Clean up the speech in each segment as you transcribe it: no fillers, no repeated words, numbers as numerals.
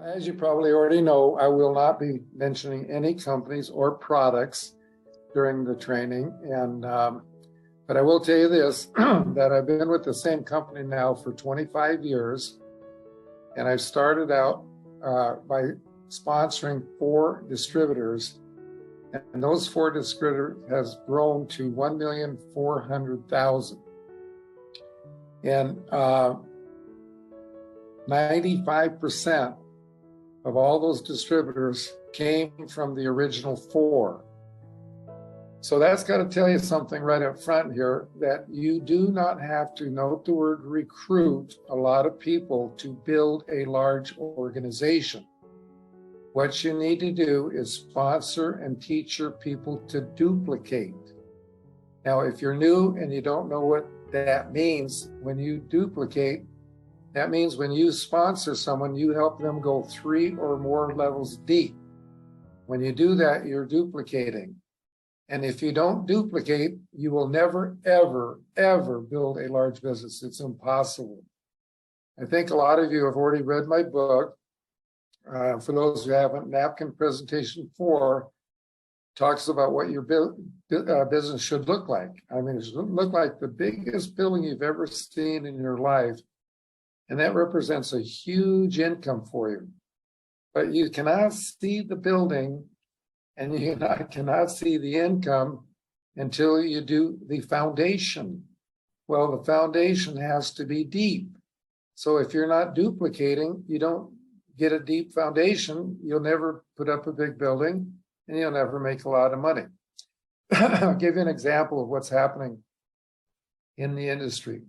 As you probably already know, I will not be mentioning any companies or products during the training. But I will tell you this, that I've been with the same company now for 25 years. And I started out by sponsoring 4 distributors. And those 4 distributors has grown to 1,400,000. And 95% of all those distributors came from the original 4. So that's got to tell you something right up front here, that you do not have to, note the word recruit, a lot of people to build a large organization. What you need to do is sponsor and teach your people to duplicate. Now, if you're new and you don't know what that means, when you duplicate, that means when you sponsor someone, you help them go 3 or more levels deep. When you do that, you're duplicating. And if you don't duplicate, you will never, ever, ever build a large business. It's impossible. I think a lot of you have already read my book. For those who haven't, Napkin Presentation 4 talks about what your business should look like. I mean, it should look like the biggest building you've ever seen in your life. And that represents a huge income for you. But you cannot see the building and you cannot see the income until you do the foundation. Well, the foundation has to be deep. So if you're not duplicating, you don't get a deep foundation, you'll never put up a big building and you'll never make a lot of money. I'll give you an example of what's happening in the industry.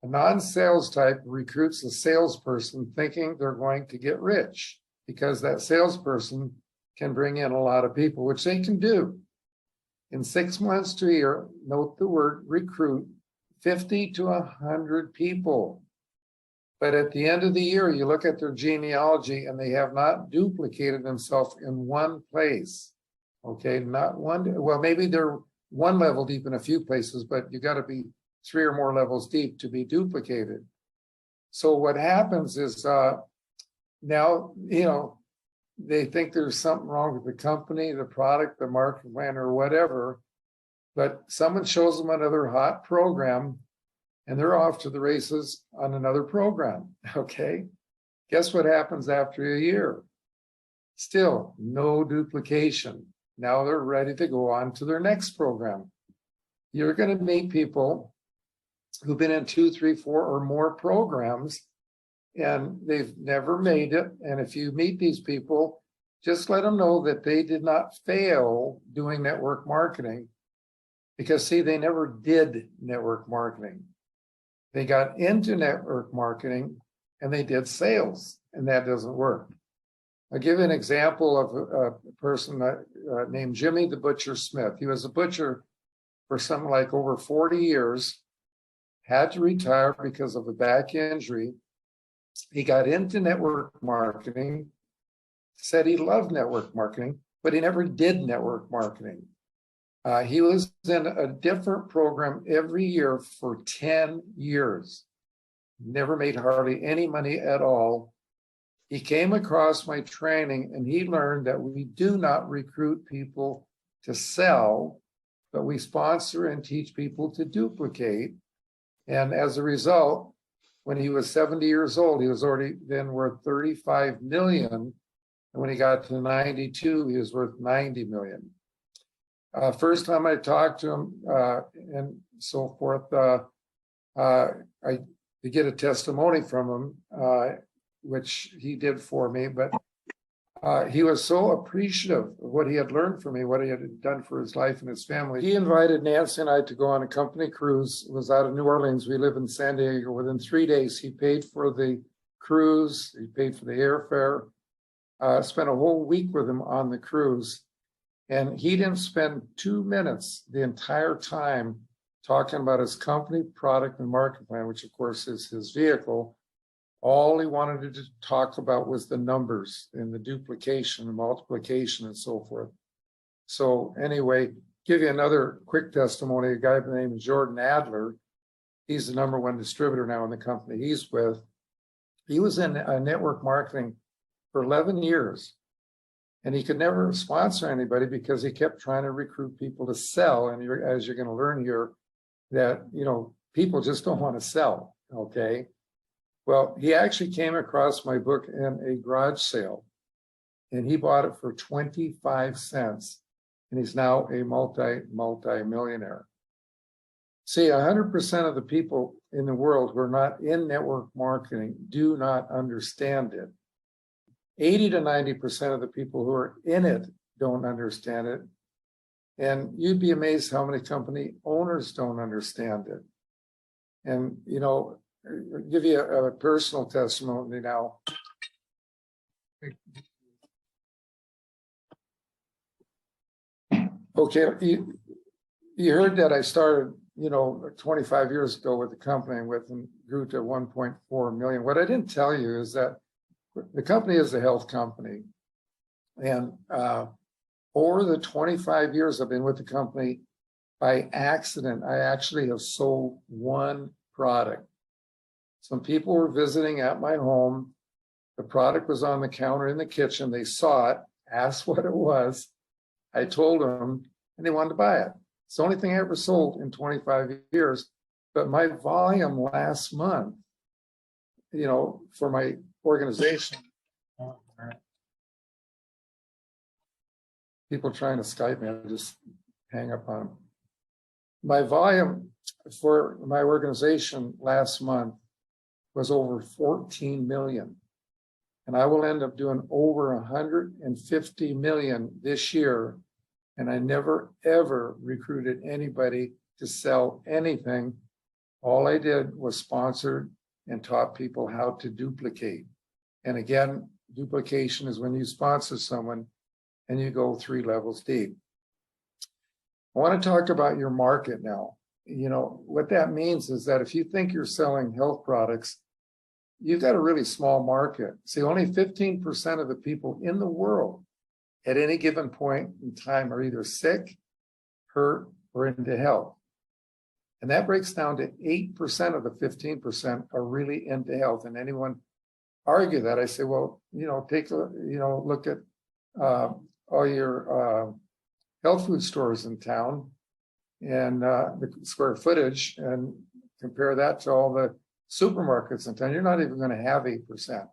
A non-sales type recruits a salesperson thinking they're going to get rich because that salesperson can bring in a lot of people, which they can do. In 6 months to a year, note the word recruit, 50 to 100 people. But at the end of the year, you look at their genealogy and they have not duplicated themselves in one place. Okay, not one, well, maybe they're 1 level deep in a few places, but you got to be 3 or more levels deep to be duplicated. So what happens is now, they think there's something wrong with the company, the product, the market plan, or whatever, but someone shows them another hot program and they're off to the races on another program, okay? Guess what happens after a year? Still, no duplication. Now they're ready to go on to their next program. You're going to meet people who've been in 2, 3, 4 or more programs and they've never made it. And if you meet these people, just let them know that they did not fail doing network marketing because, see, they never did network marketing. They got into network marketing and they did sales, and that doesn't work. I'll give you an example of a person named Jimmy the Butcher Smith. He was a butcher for something like over 40 years, had to retire because of a back injury. He got into network marketing, said he loved network marketing, but he never did network marketing. He was in a different program every year for 10 years. Never made hardly any money at all. He came across my training and he learned that we do not recruit people to sell, but we sponsor and teach people to duplicate. And as a result, when he was 70 years old, he was already then worth 35 million. And when he got to 92, he was worth 90 million. First time I talked to him and so forth, I get a testimony from him, which he did for me, but he was so appreciative of what he had learned from me, what he had done for his life and his family. He invited Nancy and I to go on a company cruise. It was out of New Orleans. We live in San Diego. Within 3 days, he paid for the cruise. He paid for the airfare. Spent a whole week with him on the cruise. And he didn't spend 2 minutes the entire time talking about his company, product, and market plan, which of course is his vehicle. All he wanted to talk about was the numbers and the duplication and multiplication and so forth. So anyway, give you another quick testimony. A guy by the name of Jordan Adler. He's the #1 distributor now in the company he's with. He was in network marketing for 11 years. And he could never sponsor anybody because he kept trying to recruit people to sell. And as you're going to learn here, that, people just don't want to sell, okay? Well, he actually came across my book in a garage sale, and he bought it for 25 cents. And he's now a multi-millionaire. See, 100% of the people in the world who are not in network marketing do not understand it. 80 to 90% of the people who are in it don't understand it. And you'd be amazed how many company owners don't understand it. And, I'll give you a personal testimony now. Okay, you heard that I started, 25 years ago with the company and grew to 1.4 million. What I didn't tell you is that the company is a health company. And over the 25 years I've been with the company, by accident, I actually have sold one product. Some people were visiting at my home. The product was on the counter in the kitchen. They saw it, asked what it was. I told them, and they wanted to buy it. It's the only thing I ever sold in 25 years. But my volume last month, for my organization, people trying to Skype me, I just hang up on them. My volume for my organization last month was over 14 million. And I will end up doing over 150 million this year. And I never, ever recruited anybody to sell anything. All I did was sponsored and taught people how to duplicate. And again, duplication is when you sponsor someone and you go 3 levels deep. I want to talk about your market now. What that means is that if you think you're selling health products, you've got a really small market. See, only 15% of the people in the world at any given point in time are either sick, hurt, or into health. And that breaks down to 8% of the 15% are really into health. And anyone argue that, I say, well, take a, look at all your health food stores in town and the square footage and compare that to all the supermarkets in town. You're not even going to have 8%.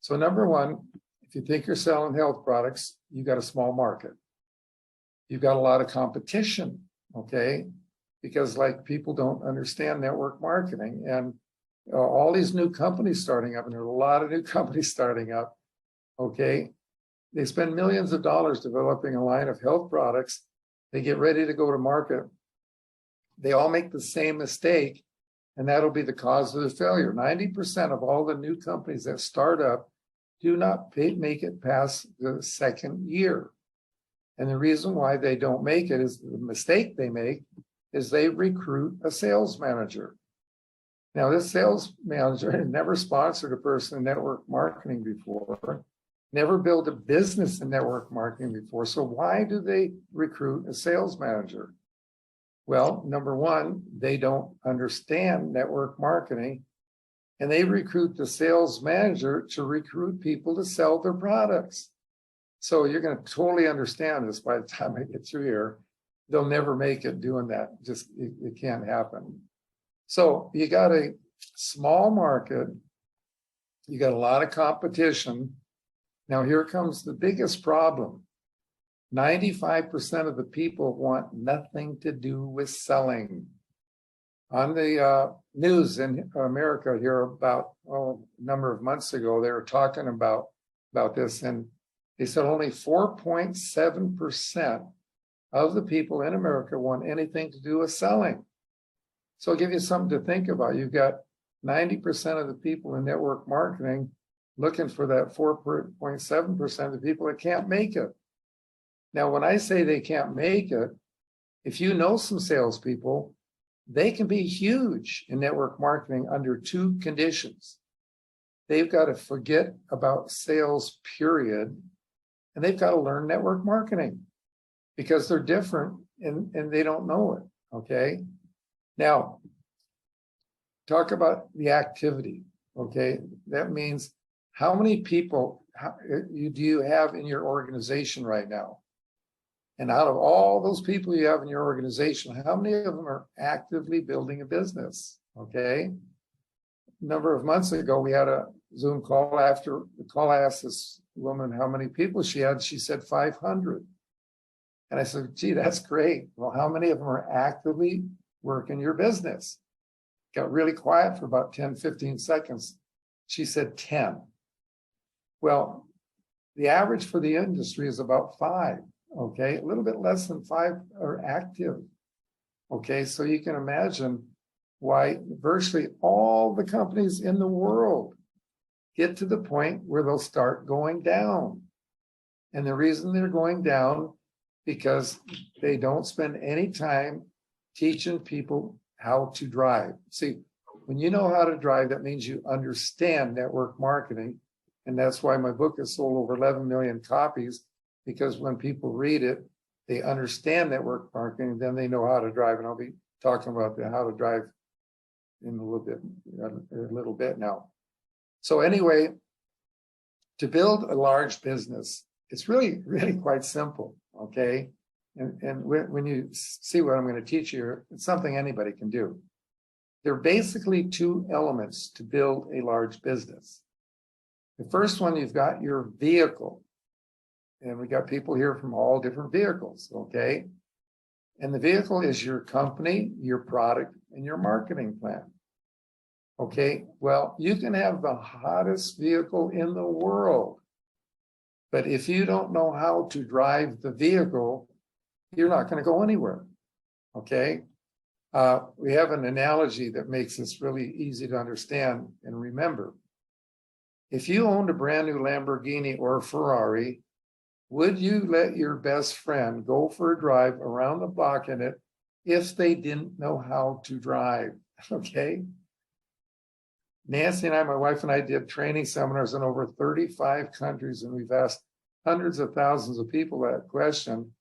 So number one, if you think you're selling health products, you got a small market. You've got a lot of competition, okay? Because people don't understand network marketing, and all these new companies starting up, and there are a lot of new companies starting up, okay? They spend millions of dollars developing a line of health products. They get ready to go to market. They all make the same mistake, and that'll be the cause of the failure. 90% of all the new companies that start up do not make it past the second year. And the reason why they don't make it is the mistake they make is they recruit a sales manager. Now, this sales manager had never sponsored a person in network marketing before, never built a business in network marketing before. So why do they recruit a sales manager? Well, number one, they don't understand network marketing, and they recruit the sales manager to recruit people to sell their products. So you're going to totally understand this by the time I get through here. They'll never make it doing that. Just it can't happen. So you got a small market. You got a lot of competition. Now here comes the biggest problem. 95% of the people want nothing to do with selling. On the news in America here about a number of months ago, they were talking about this, and they said only 4.7% of the people in America want anything to do with selling. So I'll give you something to think about. You've got 90% of the people in network marketing looking for that 4.7% of the people that can't make it. Now, when I say they can't make it, if you know some salespeople, they can be huge in network marketing under 2 conditions. They've got to forget about sales, period, and they've got to learn network marketing because they're different and they don't know it, okay? Now, talk about the activity, okay? That means how many people do you have in your organization right now? And out of all those people you have in your organization, how many of them are actively building a business? Okay. A number of months ago, we had a Zoom call. After the call, I asked this woman how many people she had. She said 500. And I said, gee, that's great. Well, how many of them are actively working your business? Got really quiet for about 10, 15 seconds. She said 10. Well, the average for the industry is about 5. Okay, a little bit less than 5 are active. Okay, so you can imagine why virtually all the companies in the world get to the point where they'll start going down. And the reason they're going down because they don't spend any time teaching people how to drive. See, when you know how to drive, that means you understand network marketing. And that's why my book has sold over 11 million copies, because when people read it, they understand network marketing, then they know how to drive. And I'll be talking about how to drive in a little bit now. So anyway, to build a large business, it's really quite simple, okay? And when you see what I'm going to teach you, it's something anybody can do. There are basically 2 elements to build a large business. The first one, you've got your vehicle. And we got people here from all different vehicles, okay? And the vehicle is your company, your product, and your marketing plan. Okay, well, you can have the hottest vehicle in the world, but if you don't know how to drive the vehicle, you're not going to go anywhere. Okay, we have an analogy that makes this really easy to understand and remember. If you owned a brand new Lamborghini or a Ferrari, would you let your best friend go for a drive around the block in it if they didn't know how to drive? Okay. Nancy and I, my wife and I, did training seminars in over 35 countries, and we've asked hundreds of thousands of people that question.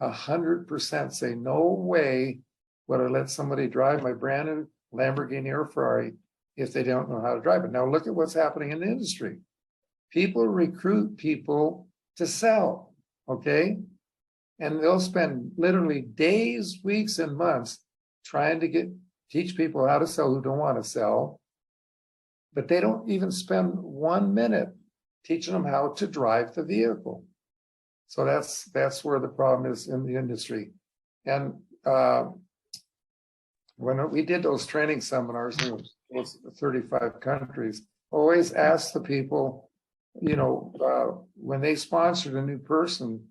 100% say, no way would I let somebody drive my brand new Lamborghini or Ferrari if they don't know how to drive it. Now look at what's happening in the industry. People recruit people to sell, okay? And they'll spend literally days, weeks, and months trying to teach people how to sell who don't want to sell, but they don't even spend 1 minute teaching them how to drive the vehicle. So that's where the problem is in the industry. And when we did those training seminars, it was 35 countries, always ask the people, when they sponsored a new person,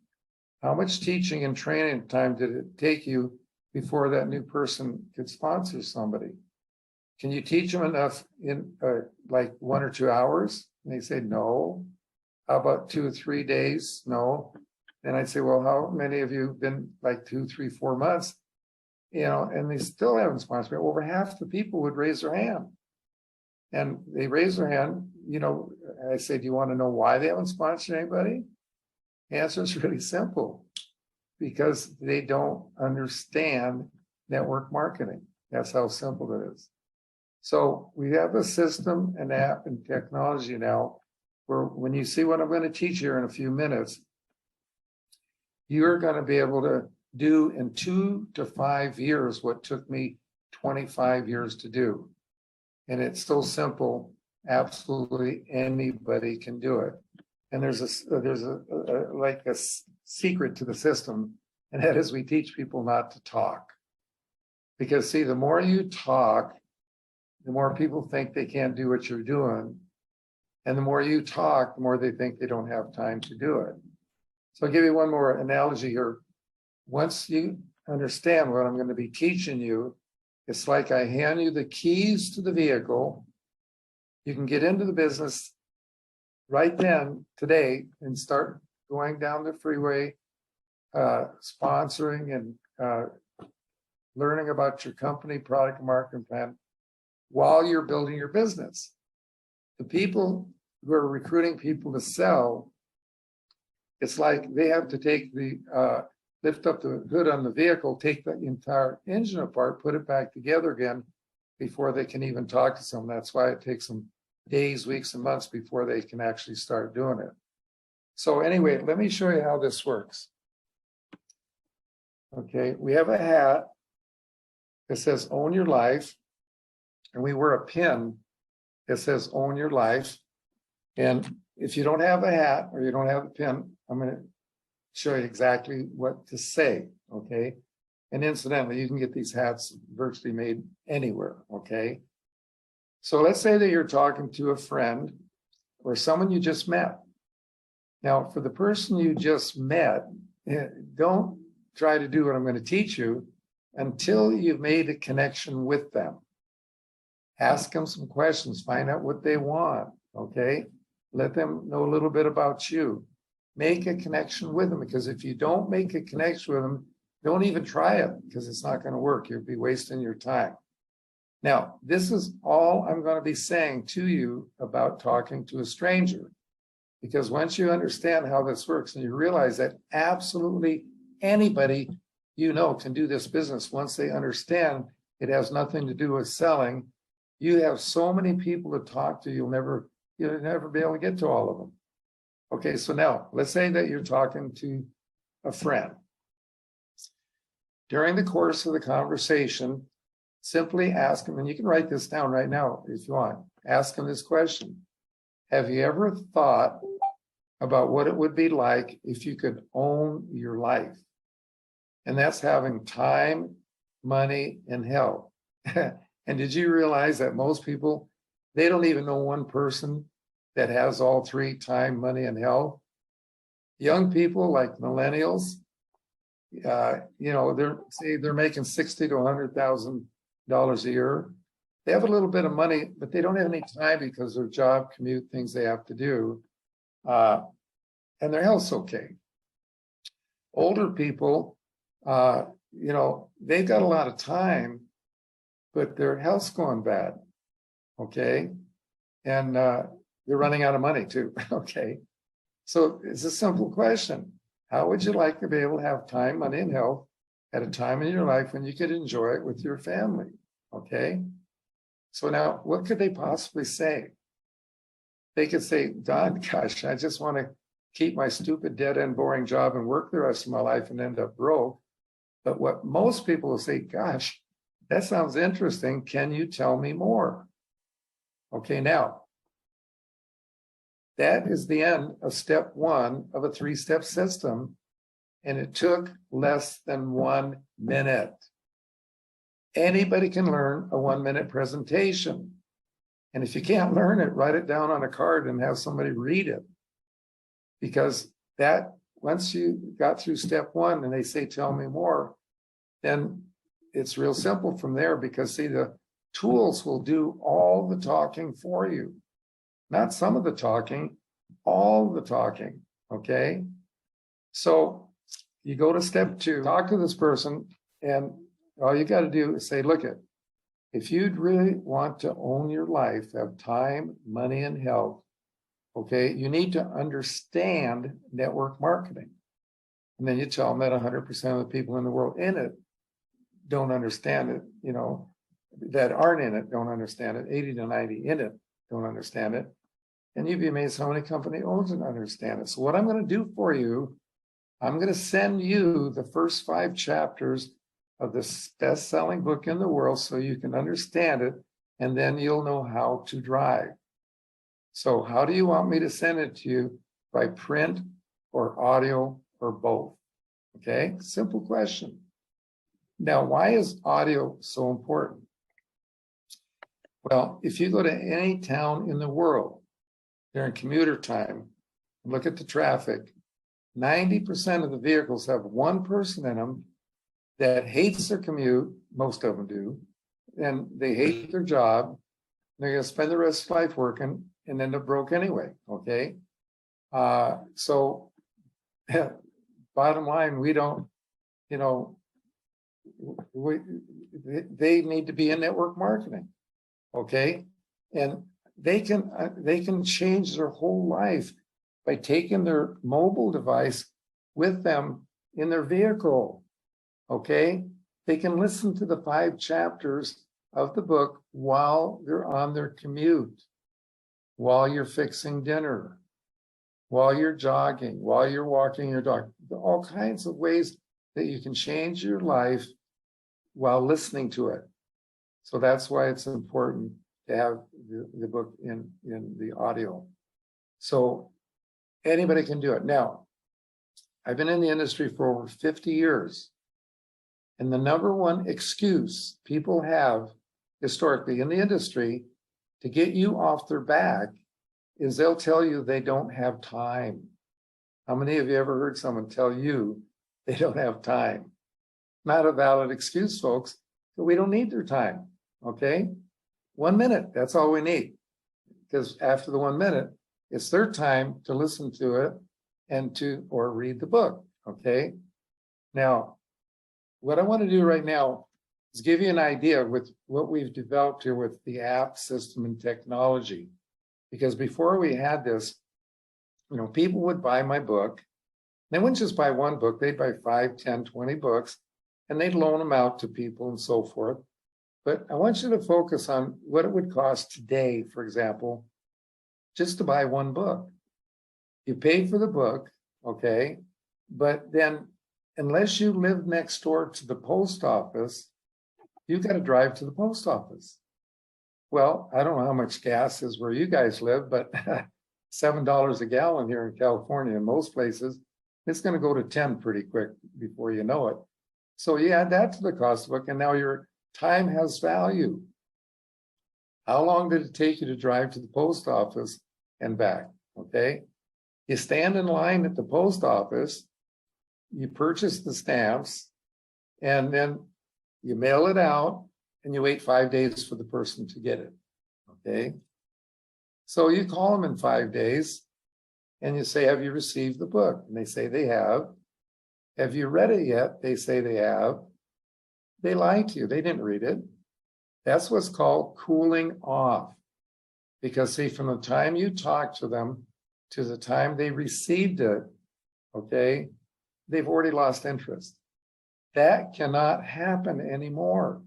how much teaching and training time did it take you before that new person could sponsor somebody? Can you teach them enough in like 1 or 2 hours? And they say, no. How about 2 or 3 days? No. And I'd say, well, how many of you have been like 2, 3, 4 months? And they still haven't sponsored me. Over half the people would raise their hand. And they raise their hand, I say, do you want to know why they haven't sponsored anybody? The answer is really simple. Because they don't understand network marketing. That's how simple it is. So we have a system, an app, and technology now where when you see what I'm going to teach here in a few minutes, you're going to be able to do in 2 to 5 years what took me 25 years to do. And it's so simple, absolutely anybody can do it. And there's a secret to the system, and that is we teach people not to talk. Because see, the more you talk, the more people think they can't do what you're doing. And the more you talk, the more they think they don't have time to do it. So I'll give you one more analogy here. Once you understand what I'm going to be teaching you, it's like I hand you the keys to the vehicle. You can get into the business right then, today, and start going down the freeway, sponsoring and learning about your company, product, and marketing plan while you're building your business. The people who are recruiting people to sell, it's like they have to take lift up the hood on the vehicle, take the entire engine apart, put it back together again before they can even talk to someone. That's why it takes them days, weeks, and months before they can actually start doing it. So anyway, let me show you how this works. Okay, we have a hat that says own your life, and we wear a pin that says own your life. And if you don't have a hat or you don't have a pin, I'm going to show you exactly what to say, okay? And incidentally, you can get these hats virtually made anywhere, okay? So let's say that you're talking to a friend or someone you just met. Now, for the person you just met, don't try to do what I'm going to teach you until you've made a connection with them. Ask them some questions, find out what they want, okay? Let them know a little bit about you. Make a connection with them, because if you don't make a connection with them, don't even try it, because it's not going to work. You'll be wasting your time. Now, this is all I'm going to be saying to you about talking to a stranger, because once you understand how this works and you realize that absolutely anybody you know can do this business, once they understand it has nothing to do with selling, you have so many people to talk to, you'll never be able to get to all of them. Okay, so now let's say that you're talking to a friend. During the course of the conversation, simply ask them, and you can write this down right now if you want. Ask them this question: have you ever thought about what it would be like if you could own your life? And that's having time, money, and health. And did you realize that most people, they don't even know one person that has all three: time, money, and health? Young people like millennials, they're making $60,000 to $100,000 a year. They have a little bit of money, but they don't have any time because of their job, commute, things they have to do, and their health's okay. Older people, they've got a lot of time, but their health's going bad, okay? And they're running out of money too, okay? So it's a simple question. How would you like to be able to have time, money, and health at a time in your life when you could enjoy it with your family, okay? So now, what could they possibly say? They could say, Don, gosh, I just want to keep my stupid, dead-end, boring job and work the rest of my life and end up broke. But what most people will say, gosh, that sounds interesting. Can you tell me more? Okay, now, that is the end of step one of a three-step system, and it took less than 1 minute. Anybody can learn a 1-minute presentation. And if you can't learn it, write it down on a card and have somebody read it. Because that, once you got through step one and they say, tell me more, then it's real simple from there, because see, the tools will do all the talking for you. Not some of the talking, all the talking, okay? So you go to step two, talk to this person, and all you got to do is say, look, if you'd really want to own your life, have time, money, and health, okay, you need to understand network marketing. And then you tell them that 100% of the people in the world in it don't understand it, that aren't in it don't understand it. 80 to 90 in it don't understand it. And you'd be amazed how many company owners don't understand it. So what I'm going to do for you, I'm going to send you the first 5 chapters of the best-selling book in the world so you can understand it, and then you'll know how to drive. So how do you want me to send it to you? By print or audio or both? Okay, simple question. Now, why is audio so important? Well, if you go to any town in the world during commuter time, look at the traffic, 90% of the vehicles have one person in them that hates their commute, most of them do, and they hate their job. They're going to spend the rest of life working and end up broke anyway, okay? So bottom line, we don't, they need to be in network marketing, okay? And they can change their whole life by taking their mobile device with them in their vehicle, okay? They can listen to the 5 chapters of the book while they're on their commute. while you're fixing dinner, while you're jogging, while you're walking your dog, all kinds of ways that you can change your life while listening to it. So that's why it's important to have the book in the audio. So anybody can do it. Now, I've been in the industry for over 50 years. And the number one excuse people have historically in the industry to get you off their back is they'll tell you they don't have time. How many of you ever heard someone tell you they don't have time? Not a valid excuse, folks, but we don't need their time, okay? 1 minute, that's all we need. Because after the 1 minute, it's their time to listen to it and or read the book, okay? Now, what I want to do right now is give you an idea with what we've developed here with the app system and technology. Because before we had this, people would buy my book. They wouldn't just buy one book, they'd buy 5, 10, 20 books, and they'd loan them out to people and so forth. But I want you to focus on what it would cost today, for example, just to buy one book. You paid for the book, okay? But then unless you live next door to the post office, you've got to drive to the post office. Well, I don't know how much gas is where you guys live, but $7 a gallon here in California, in most places, it's going to go to 10 pretty quick before you know it. So you add that to the cost of the book, and now your time has value. How long did it take you to drive to the post office and back? Okay. You stand in line at the post office, you purchase the stamps, and then you mail it out, and you wait 5 days for the person to get it, okay? So you call them in 5 days, and you say, have you received the book? And they say they have. Have you read it yet? They say they have. They lied to you. They didn't read it. That's what's called cooling off. Because see, from the time you talk to them to the time they received it, okay, they've already lost interest. That cannot happen anymore.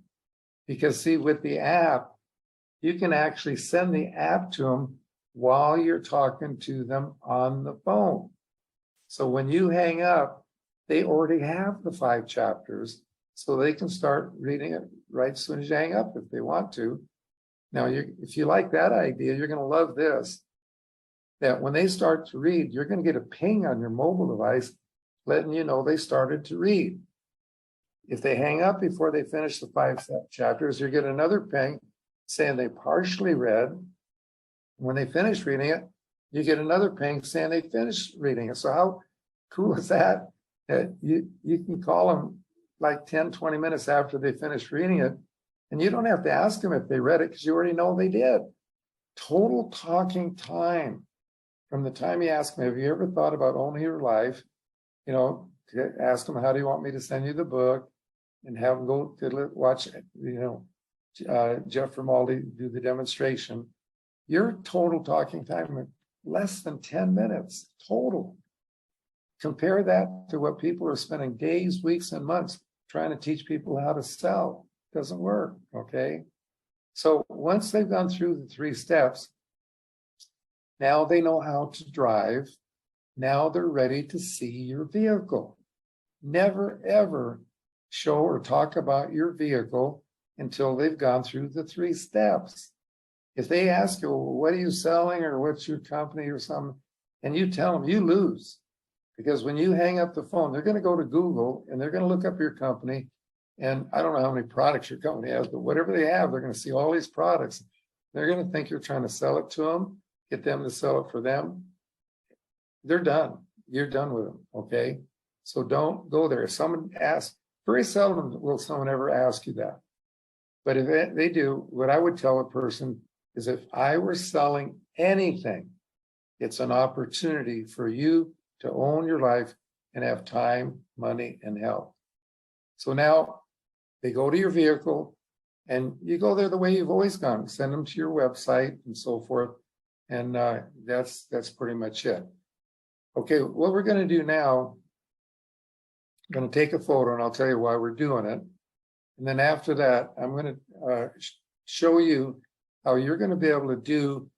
Because see, with the app, you can actually send the app to them while you're talking to them on the phone. So when you hang up, they already have the 5 chapters, so they can start reading it right as soon as you hang up if they want to. Now, if you like that idea, you're going to love this, that when they start to read, you're going to get a ping on your mobile device letting you know they started to read. If they hang up before they finish the 5 chapters, you get another ping saying they partially read. When they finish reading it, you get another ping saying they finished reading it. So how cool is that? You can call them like 10, 20 minutes after they finish reading it, and you don't have to ask them if they read it because you already know they did. Total talking time. From the time you ask them, have you ever thought about owning your life? Ask them, how do you want me to send you the book? And have them go to watch, Jeff Romaldi do the demonstration. Your total talking time, less than 10 minutes total. Compare that to what people are spending days, weeks, and months trying to teach people how to sell. Doesn't work, okay? So once they've gone through the 3 steps, now they know how to drive. Now they're ready to see your vehicle. Never, ever show or talk about your vehicle until they've gone through the 3 steps. If they ask you, well, what are you selling or what's your company or something, and you tell them, you lose. Because when you hang up the phone, they're going to go to Google and they're going to look up your company. And I don't know how many products your company has, but whatever they have, they're going to see all these products. They're going to think you're trying to sell it to them, get them to sell it for them. They're done. You're done with them, okay? So don't go there. If someone asks, very seldom will someone ever ask you that. But if they do, what I would tell a person is if I were selling anything, it's an opportunity for you to own your life and have time, money, and health. So now they go to your vehicle and you go there the way you've always gone. Send them to your website and so forth. And that's pretty much it. Okay, what we're going to do now, I'm going to take a photo and I'll tell you why we're doing it. And then after that, I'm going to show you how you're going to be able to do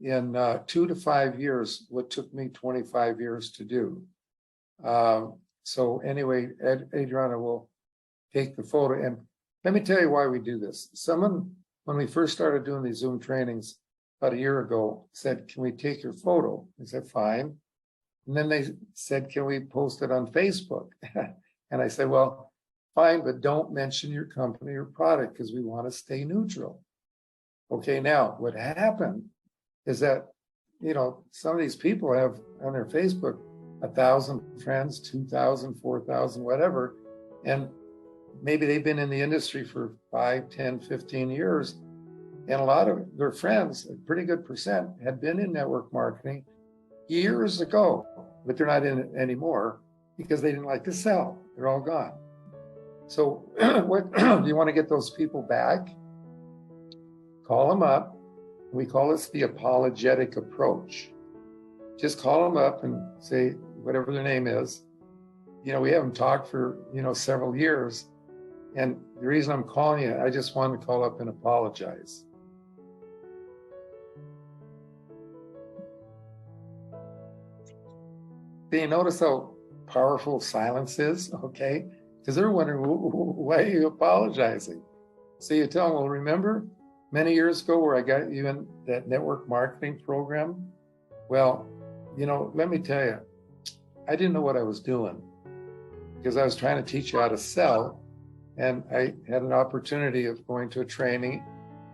in 2 to 5 years what took me 25 years to do. So anyway, Adriana will take the photo. And let me tell you why we do this. Someone, when we first started doing these Zoom trainings about a year ago, said, can we take your photo? I said, fine. And then they said, can we post it on Facebook? And I said, well, fine, but don't mention your company or product because we want to stay neutral. Okay, now what happened is that, you know, some of these people have on their Facebook 1,000 friends, 2,000, 4,000, whatever. And maybe they've been in the industry for 5, 10, 15 years. And a lot of their friends, a pretty good percent, had been in network marketing years ago, but they're not in it anymore because they didn't like to sell. They're all gone. So what do you want to get those people back? Call them up. We call this the apologetic approach. Just call them up and say, whatever their name is, you know, we haven't talked for, you know, several years. And the reason I'm calling you, I just want to call up and apologize. Do you notice how powerful silence is? Okay. Because they're wondering, why are you apologizing? So you tell them, well, remember many years ago where I got you in that network marketing program? Well, you know, let me tell you, I didn't know what I was doing because I was trying to teach you how to sell. And I had an opportunity of going to a training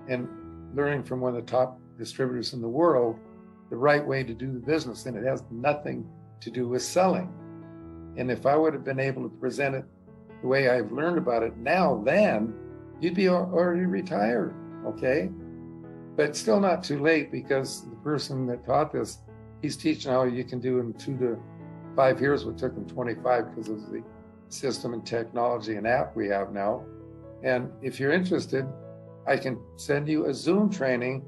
and learning from one of the top distributors in the world the right way to do the business. And it has nothing to do with selling. And if I would have been able to present it the way I've learned about it now, then you'd be already retired, okay? But still not too late because the person that taught this, he's teaching how you can do in 2 to 5 years what took him 25 because of the system and technology and app we have now. And if you're interested, I can send you a Zoom training,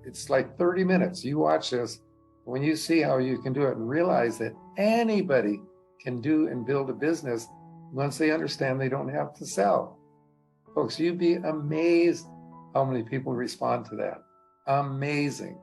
it's like 30 minutes. You watch this. When you see how you can do it and realize that anybody can do and build a business once they understand they don't have to sell. Folks, you'd be amazed how many people respond to that. Amazing.